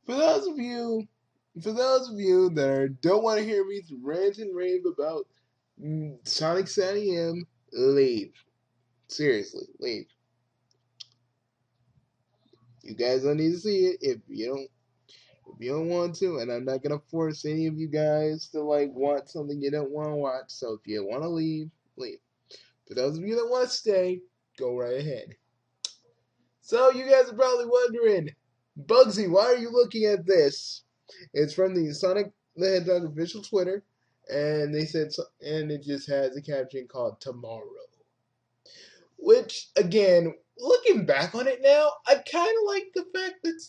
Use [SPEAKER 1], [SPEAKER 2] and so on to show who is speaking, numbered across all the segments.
[SPEAKER 1] For those of you, for those of you that don't want to hear me rant and rave about Sonic Sandy M, leave. Seriously, leave. You guys don't need to see it if you don't want to, and I'm not gonna force any of you guys to like want something you don't want to watch. So if you want to leave, leave. For those of you that want to stay, go right ahead. So you guys are probably wondering, Bugsy, why are you looking at this? It's from the Sonic the Hedgehog official Twitter, and they said, and it just has a caption called "Tomorrow," which again, looking back on it now, I kind of like the fact that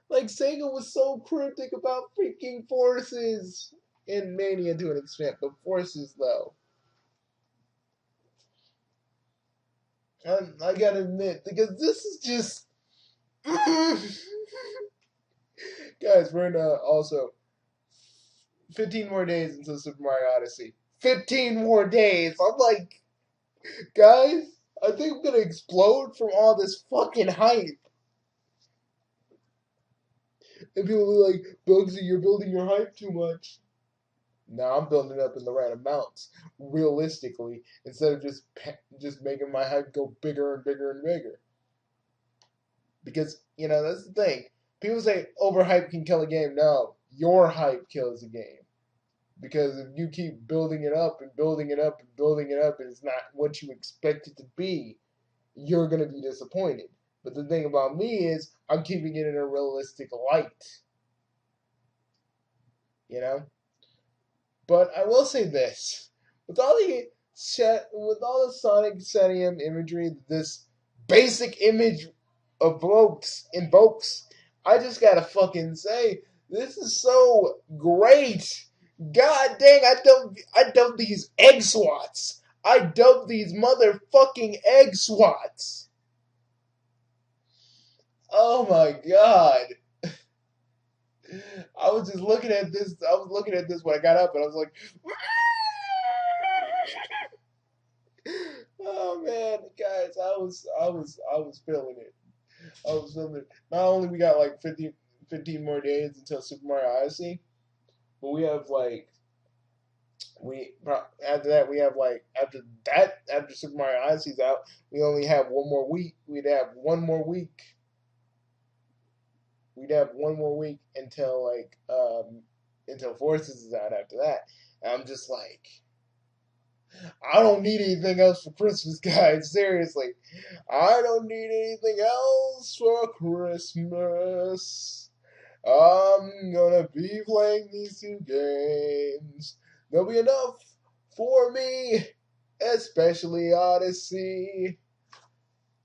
[SPEAKER 1] like Sega was so cryptic about freaking forces in Mania to an extent, but forces though, I gotta admit, because this is just. Guys, we're in also 15 more days until Super Mario Odyssey. 15 more days. I'm like, guys, I think I'm gonna explode from all this fucking hype. And people will be like, Bugsy, you're building your hype too much. Now I'm building it up in the right amounts, realistically, instead of just making my hype go bigger and bigger and bigger. Because that's the thing. People say overhype can kill a game. No, your hype kills a game. Because if you keep building it up and building it up and building it up and it's not what you expect it to be, you're going to be disappointed. But the thing about me is I'm keeping it in a realistic light, you know? But I will say this. With all the Sonic Stadium imagery that this basic image invokes, I just gotta fucking say, this is so great. God dang, I dub these egg swats. I dub these motherfucking egg swats. Oh my god. I was just looking at this. I was looking at this when I got up, and I was like, "Oh man, guys, I was feeling it. I was feeling it. Not only we got like 15 more days until Super Mario Odyssey, but we have like after that we have like after Super Mario Odyssey's out, we only have one more week. We'd have one more week. We'd have one more week until Forces is out after that. And I'm just like, I don't need anything else for Christmas, guys. Seriously, I don't need anything else for Christmas. I'm gonna be playing these two games. There'll be enough for me, especially Odyssey,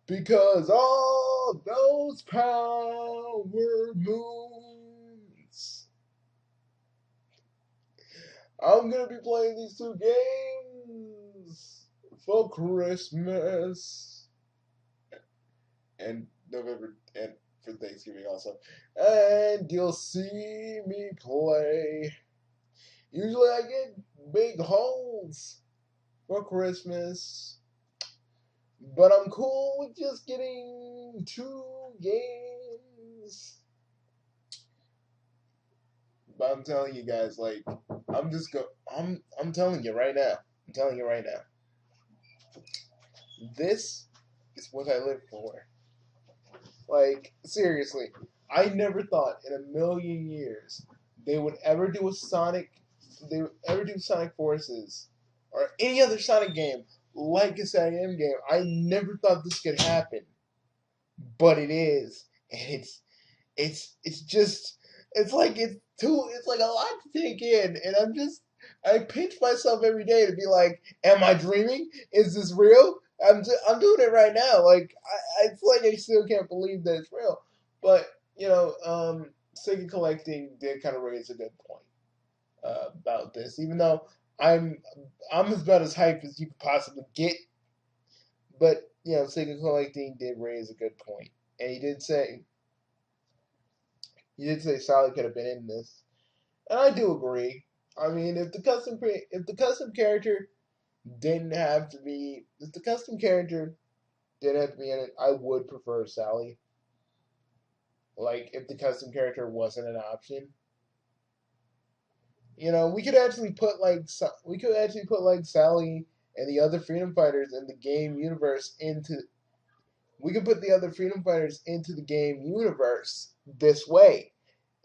[SPEAKER 1] because all those power moons. I'm gonna be playing these two games for Christmas and November and for Thanksgiving also. And you'll see me play. Usually I get big hauls for Christmas, but I'm cool with just getting two games. But I'm telling you guys, like, I'm telling you right now. I'm telling you right now. This is what I live for. Like, seriously, I never thought in a million years they would ever do a Sonic they would ever do Sonic Forces or any other Sonic game like a SAM game. I never thought this could happen. But it is. And it's just it's like a lot to take in, and I pinch myself every day to be like, am I dreaming? Is this real? I'm doing it right now. Like it's like I still can't believe that it's real. But Sega Collecting did kind of raise a good point about this, even though I'm I'm about as hyped as you could possibly get. But Sega Collecting did raise a good point, and he did say Sally could have been in this, and I do agree. I mean, if the custom character didn't have to be if the custom character didn't have to be in it, I would prefer Sally. Like if the custom character wasn't an option. You know, we could actually put like Sally and the other freedom fighters in the game universe into we could put the other freedom fighters into the game universe this way.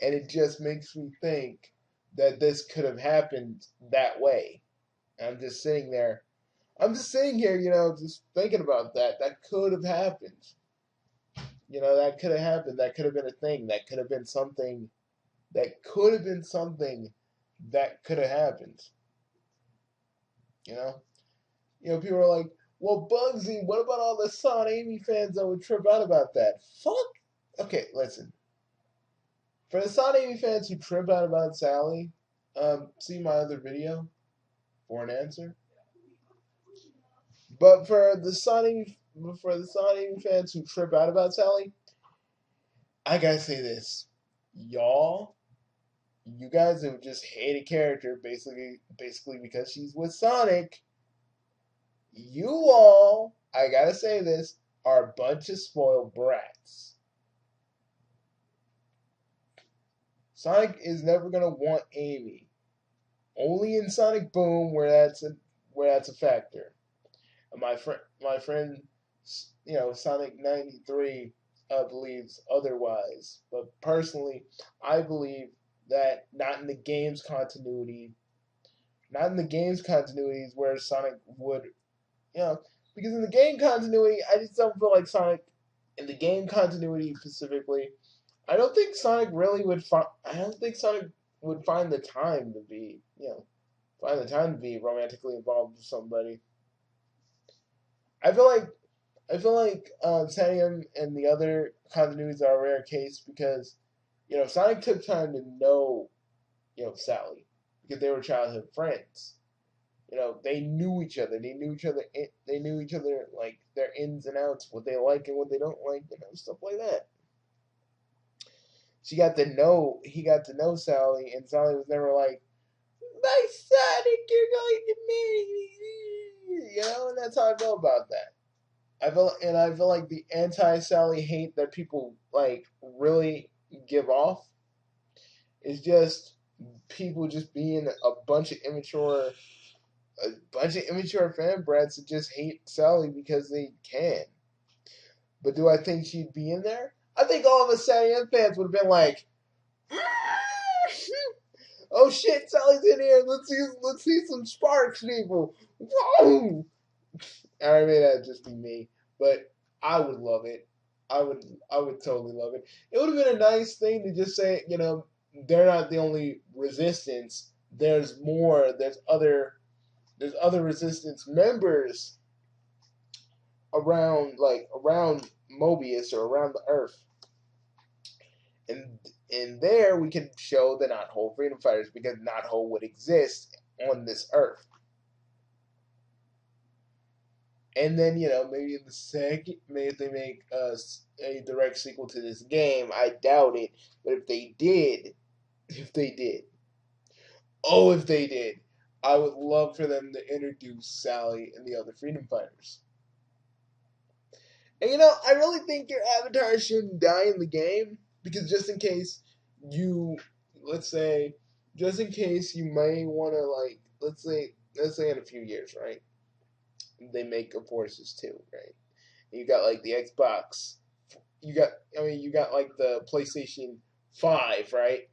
[SPEAKER 1] And it just makes me think that this could have happened that way. I'm just sitting there. I'm just sitting here, just thinking about that. That could have happened. That could have happened. That could have been a thing. That could have been something. That could have been something that could have happened. You know? People are like, well, Bugsy, what about all the Son Amy fans that would trip out about that? Fuck. Okay, listen. For the Son Amy fans who trip out about Sally, see my other video for an answer. But for the Son Amy fans who trip out about Sally, I gotta say this, you guys who just hate a character basically because she's with Sonic. You all, I gotta say this, are a bunch of spoiled brats. Sonic is never gonna want Amy. Only in Sonic Boom where that's a factor. And my friend, Sonic 93 believes otherwise. But personally, I believe that not in the game's continuity is where Sonic would, you know, because in the game continuity, I just don't feel like Sonic, in the game continuity specifically, I don't think Sonic really would find. I don't think Sonic would find the time to be, romantically involved with somebody. I feel like Sanium and the other continuities are a rare case because, Sonic took time to know, Sally because they were childhood friends. They knew each other. They knew each other. They knew each other like their ins and outs, what they like and what they don't like, stuff like that. He got to know Sally, and Sally was never like, "My Sonic, you're going to marry me," and that's how I feel about that. I feel like the anti-Sally hate that people like really give off is just people just being a bunch of immature fan brats that just hate Sally because they can. But do I think she'd be in there? I think all of us Sally fans would have been like, "Oh shit, Sally's in here. Let's see some sparks, people." Whoa! I mean, that'd just be me, but I would love it. I would totally love it. It would have been a nice thing to just say, they're not the only resistance. There's more. There's other resistance members around Mobius or around the Earth, and in there we can show the Not Whole Freedom Fighters because Not Whole would exist on this Earth. And then, maybe in the second, maybe if they make a direct sequel to this game, I doubt it. But if they did, if they did, I would love for them to introduce Sally and the other Freedom Fighters. And I really think your avatar shouldn't die in the game because just in case you may want to let's say in a few years, right? They make a Forces 2, right? You got like the Xbox. You got like the PlayStation 5, right?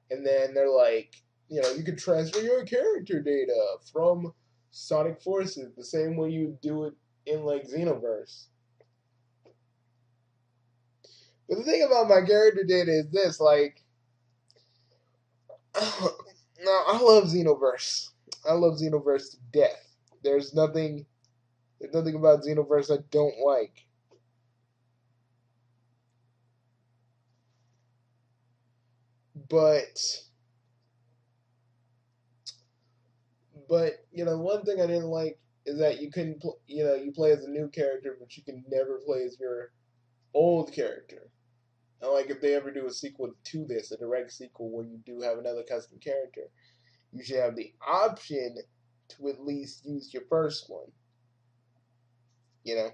[SPEAKER 1] And then they're like, you can transfer your character data from Sonic Forces the same way you do it in like Xenoverse. But the thing about my character data is this, like, no, I love Xenoverse. I love Xenoverse to death. There's nothing about Xenoverse I don't like. But one thing I didn't like is that you couldn't, you play as a new character, but you can never play as your old character. And like if they ever do a sequel to this, a direct sequel where you do have another custom character, you should have the option to at least use your first one. You know,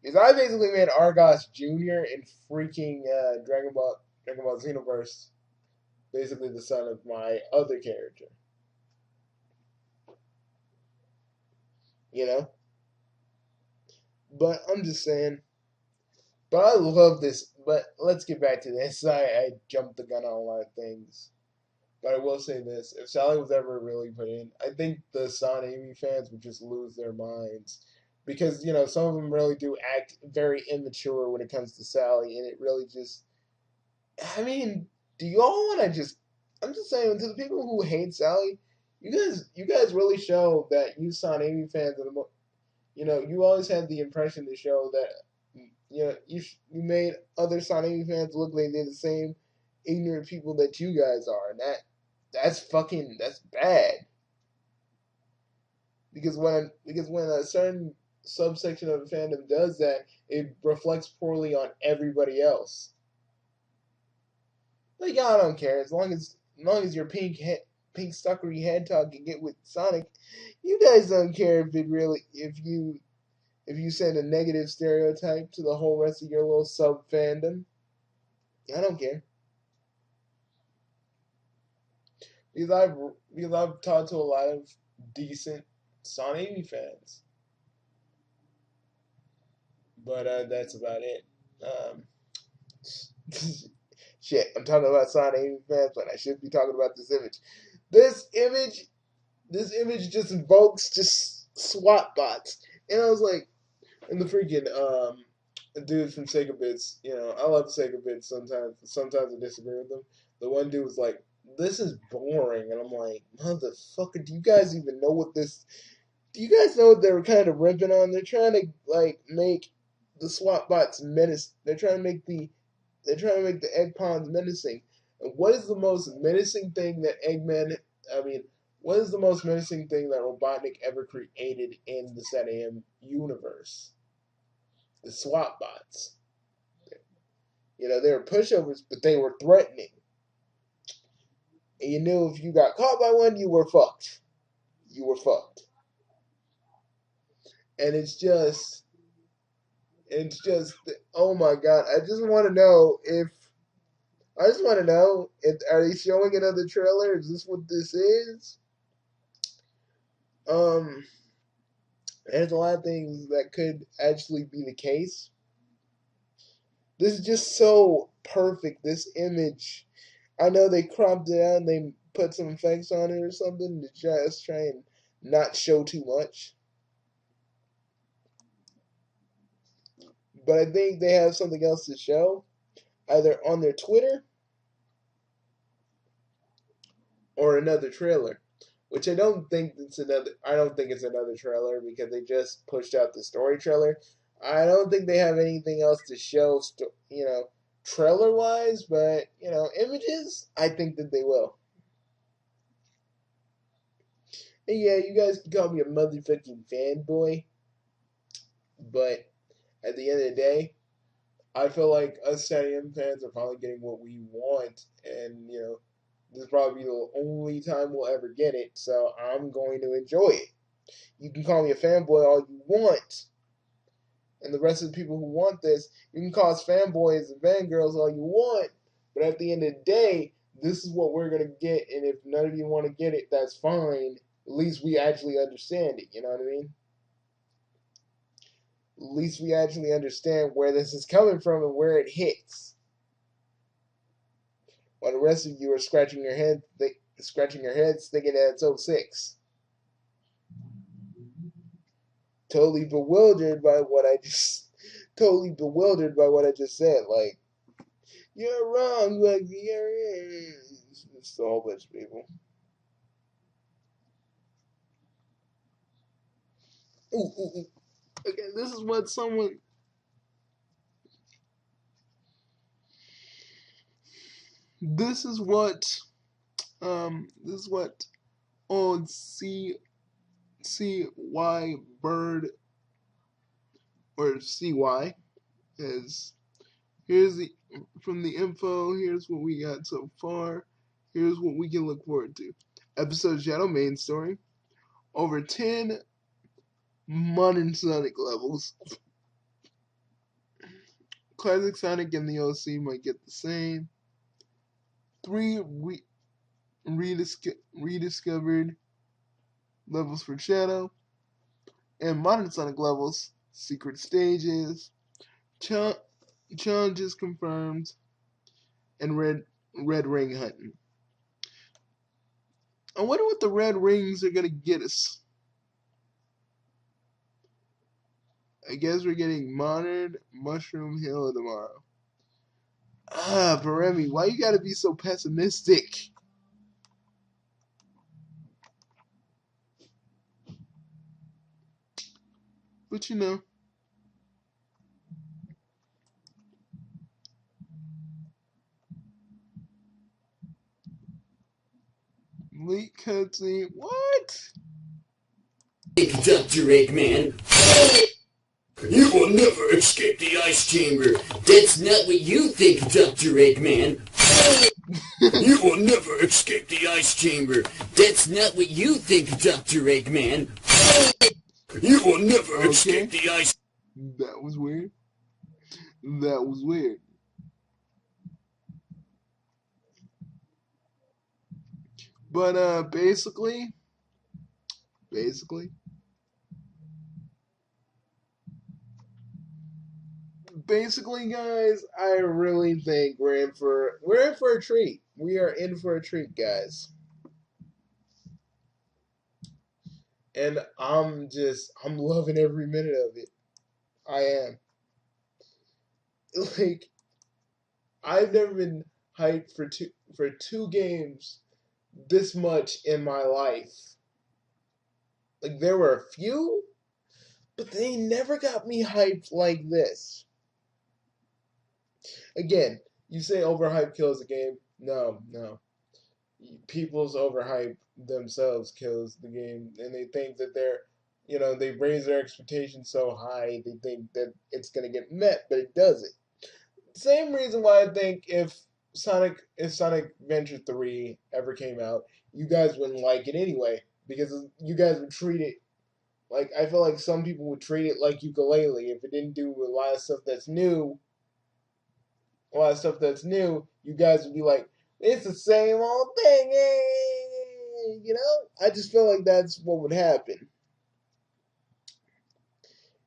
[SPEAKER 1] Because I basically made Argos Jr. in freaking Dragon Ball Xenoverse basically the son of my other character. You know? But I'm just saying. But I love this. But let's get back to this. I jumped the gun on a lot of things. But I will say this. If Sally was ever really put in, I think the Son Amy fans would just lose their minds. Because, some of them really do act very immature when it comes to Sally. And it really just. I mean, do you all want to just. I'm just saying, to the people who hate Sally, you guys really show that you Son Amy fans are the most. You always had the impression to show that you made other Sonic fans look like they're the same ignorant people that you guys are, and that's bad. Because when a certain subsection of the fandom does that, it reflects poorly on everybody else. Like I don't care as long as your pink stuckery hedgehog can get with Sonic, you guys don't care if you send a negative stereotype to the whole rest of your little sub fandom. I don't care because I've talked to a lot of decent Sonic fans, but that's about it. Um, shit, I'm talking about Sonic fans, but I should be talking about this image. This image, this image just invokes just SWAT bots, and I was like, and the freaking dude from Sega Bits, I love Sega Bits sometimes. Sometimes I disagree with them. The one dude was like, "This is boring," and I'm like, "Motherfucker, do you guys even know what this? Do you guys know what they were kind of ripping on? They're trying to like make the SWAT bots menace. They're trying to make the egg pawns menacing. And what is the most menacing thing that Eggman? I mean, what is the most menacing thing that Robotnik ever created in the Set AM universe? The SWAT bots. They were pushovers, but they were threatening. And you knew if you got caught by one, you were fucked. You were fucked. And it's just, oh my god! I just want to know if are they showing another trailer? Is this what this is? Um, there's a lot of things that could actually be the case. This is just so perfect. This image. I know they cropped it out and they put some effects on it or something to just try and not show too much. But I think they have something else to show, either on their Twitter or another trailer. Which I don't think it's another trailer because they just pushed out the story trailer. I don't think they have anything else to show, trailer wise, but images. I think that they will. And yeah, you guys can call me a motherfucking fanboy, but at the end of the day, I feel like us Stadium fans are probably getting what we want, and this is probably the only time we'll ever get it. So I'm going to enjoy it. You can call me a fanboy all you want, and the rest of the people who want this, you can call us fanboys and fangirls all you want. But at the end of the day, this is what we're gonna get, and if none of you want to get it, that's fine. At least we actually understand it. You know what I mean? At least we actually understand where this is coming from and where it hits. While the rest of you are scratching your heads, thinking that it's '06. Totally bewildered by what I just, totally bewildered by what I just said. Like, you're wrong, like it's a whole bunch of people. Ooh, ooh, ooh. Okay, this is what someone. This is what. This is what on CY Bird or CY is. Here's the from the info. Here's what we got so far. Here's what we can look forward to. Episode Shadow main story. Over 10 Sonic levels. Classic Sonic and the OC might get the same. 3 rediscovered levels for Shadow. And modern Sonic levels, secret stages, challenges confirmed, and red ring hunting. I wonder what the red rings are gonna get us. I guess we're getting modern Mushroom Hill tomorrow. Baremi, why you gotta be so pessimistic? But you know. Leak cutscene. What?
[SPEAKER 2] Dr. Eggman. You will never escape the ice chamber. That's not what you think, Dr. Eggman. You will never escape the ice chamber. That's not what you think, Dr. Eggman. You will never escape the ice.
[SPEAKER 1] That was weird. That was weird. But basically, guys, I really think we're in for a treat. We are in for a treat, guys. And I'm loving every minute of it. I am. Like, I've never been hyped for two games this much in my life. Like, there were a few, but they never got me hyped like this. Again, you say overhype kills the game. No. People's overhype themselves kills the game, and they think that they raise their expectations so high, they think that it's gonna get met, but it doesn't. Same reason why I think if Sonic Adventure 3 ever came out, you guys wouldn't like it anyway, because you guys would treat it like, I feel like some people would treat it like Ukulele. If it didn't do a lot of stuff that's new, you guys would be like, it's the same old thing, I just feel like that's what would happen,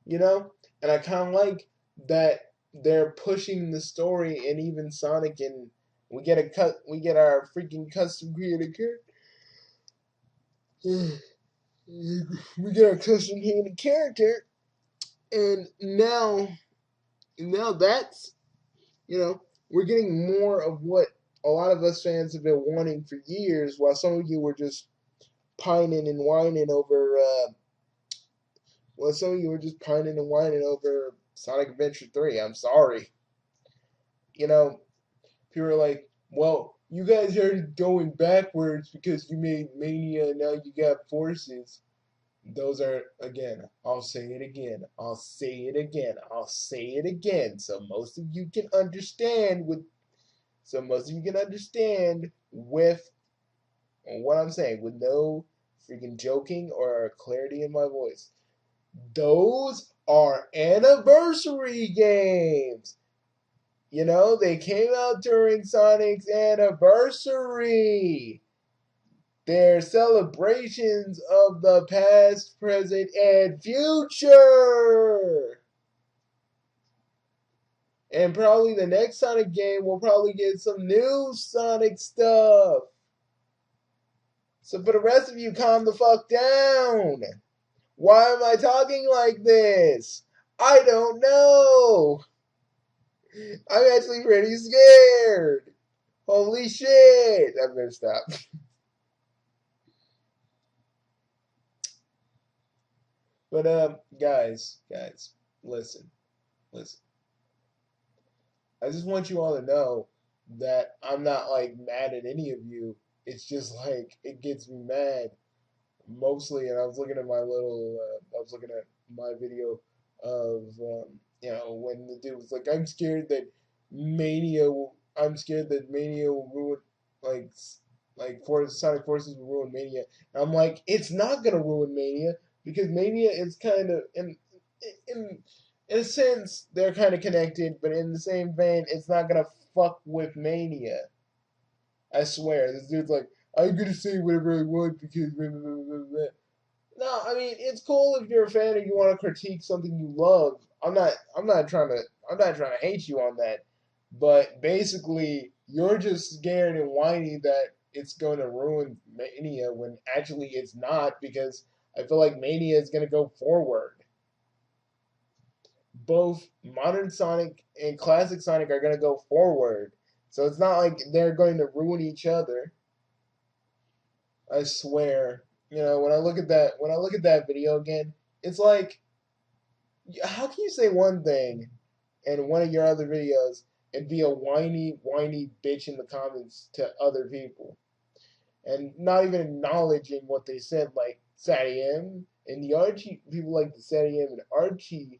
[SPEAKER 1] and I kind of like that they're pushing the story, and even Sonic, and we get our freaking custom created character. We get our custom created character, and now that's we're getting more of what a lot of us fans have been wanting for years, while some of you were just pining and whining over. Sonic Adventure 3. I'm sorry. People are like, well, you guys are going backwards because you made Mania and now you got Forces. Those are, again, I'll say it again. So most of you can understand with what I'm saying, with no freaking joking or clarity in my voice. Those are anniversary games. They came out during Sonic's anniversary. They're celebrations of the past, present, and future. And probably the next Sonic game will probably get some new Sonic stuff. So for the rest of you, calm the fuck down. Why am I talking like this? I don't know. I'm actually pretty scared. Holy shit. I'm gonna stop. But guys, listen. I just want you all to know that I'm not like mad at any of you. It's just like it gets me mad mostly. And I was looking at my video of when the dude was like, I'm scared that Mania will ruin, Sonic Forces will ruin Mania. And I'm like, it's not gonna ruin Mania, because Mania is kind of in in a sense, they're kind of connected, but in the same vein, it's not gonna fuck with Mania. I swear, this dude's like, I'm gonna say whatever I want because blah, blah, blah, blah, blah. No, I mean it's cool if you're a fan and you want to critique something you love. I'm not trying to hate you on that. But basically, you're just scared and whiny that it's going to ruin Mania when actually it's not, because I feel like Mania is going to go forward. Both modern Sonic and classic Sonic are going to go forward. So it's not like they're going to ruin each other. I swear. You know, when I look at that video again, it's like, how can you say one thing in one of your other videos and be a whiny bitch in the comments to other people and not even acknowledging what they said, like Sadie M and the Archie people, like the Sadie M and Archie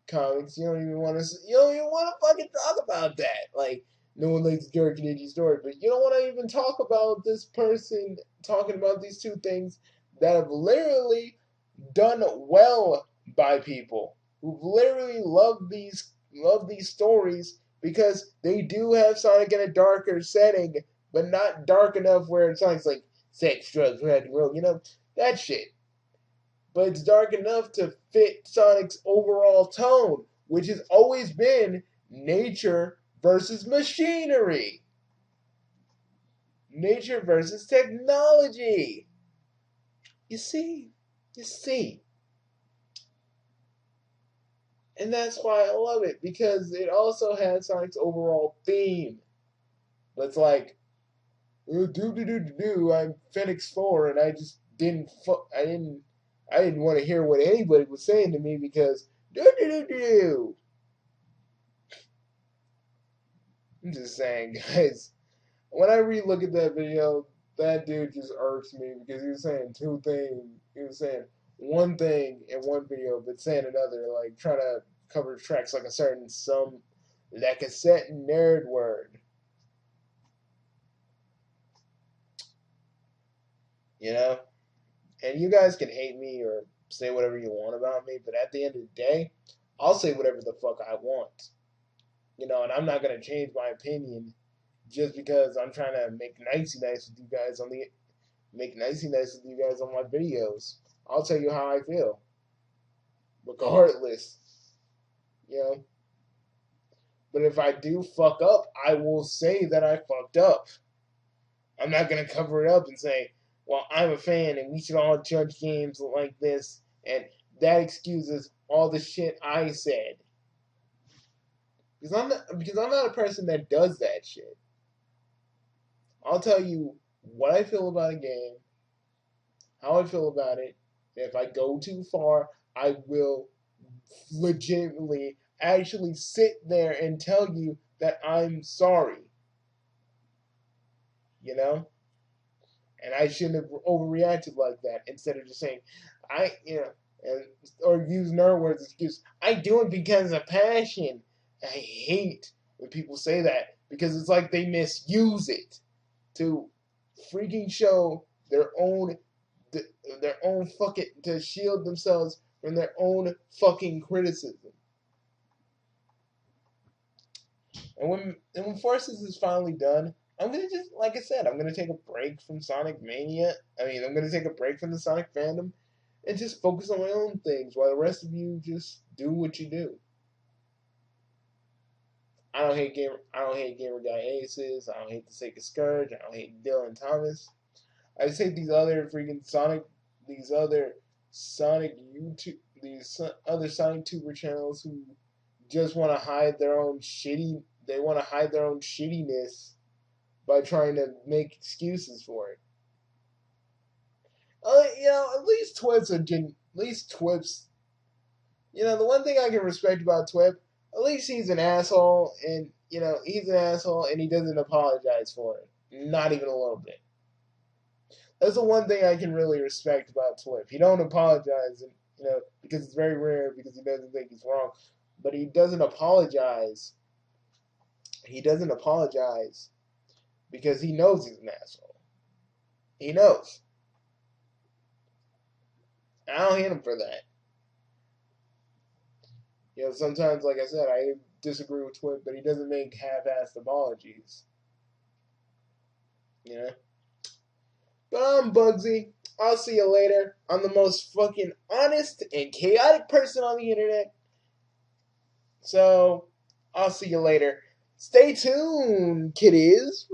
[SPEAKER 1] comics. You don't even want to fucking talk about that. Like, no one likes Derek and Iggy story, but you don't want to even talk about this person talking about these two things that have literally done well by people who literally love these stories because they do have Sonic in a darker setting, but not dark enough where Sonic's like sex, drugs, rock and roll, you know, that shit. But it's dark enough to fit Sonic's overall tone, which has always been nature versus machinery, nature versus technology. You see, you see. And that's why I love it, because it also has Sonic's overall theme. But it's like, I'm Phoenix 4, and I just I didn't want to hear what anybody was saying to me because do do do do. I'm just saying, guys. When I re-look at that video, that dude just irks me because he was saying two things. He was saying one thing in one video, but saying another, like trying to cover tracks like like a certain nerd word. You know? And you guys can hate me or say whatever you want about me, but at the end of the day, I'll say whatever the fuck I want. You know, and I'm not gonna change my opinion just because I'm trying to make nicey nice with you guys on my videos. I'll tell you how I feel, regardless. You know. But if I do fuck up, I will say that I fucked up. I'm not gonna cover it up and say, "Well, I'm a fan, and we should all judge games like this," and that excuses all the shit I said. Because I'm not a person that does that shit. I'll tell you what I feel about a game, how I feel about it. And if I go too far, I will legitimately actually sit there and tell you that I'm sorry. You know? And I shouldn't have overreacted like that instead of just saying, and, or use nerd words as excuse. I do it because of passion. I hate when people say that because it's like they misuse it to freaking show their own fucking, to shield themselves from their own fucking criticism. And when Forces is finally done, I'm gonna just, like I said, I'm gonna take a break from Sonic Mania. I'm gonna take a break from the Sonic fandom and just focus on my own things while the rest of you just do what you do. I don't hate Gamer Guy Aces. I don't hate the Sega Scourge. I don't hate Dylan Thomas. I just hate these other Sonic YouTube, other Sonic Tuber channels who just want to hide their own shitty. They want to hide their own shittiness by trying to make excuses for it. You know, at least Twips. You know, the one thing I can respect about Twip, at least he's an asshole, and you know he's an asshole, and he doesn't apologize for it, not even a little bit. That's the one thing I can really respect about Twip. He don't apologize, and you know, because it's very rare, because he doesn't think he's wrong, but he doesn't apologize. He doesn't apologize because he knows he's an asshole. He knows. I don't hate him for that. You know, sometimes, like I said, I disagree with Twit, but he doesn't make half-assed apologies. You know? But I'm Bugsy. I'll see you later. I'm the most fucking honest and chaotic person on the internet. So, I'll see you later. Stay tuned, kiddies,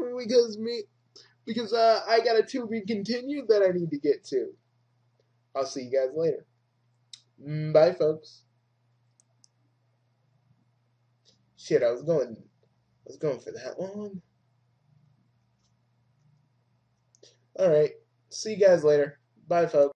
[SPEAKER 1] because I got a to be continued that I need to get to. I'll see you guys later. Bye, folks. Shit, I was going for that one. All right. See you guys later. Bye, folks.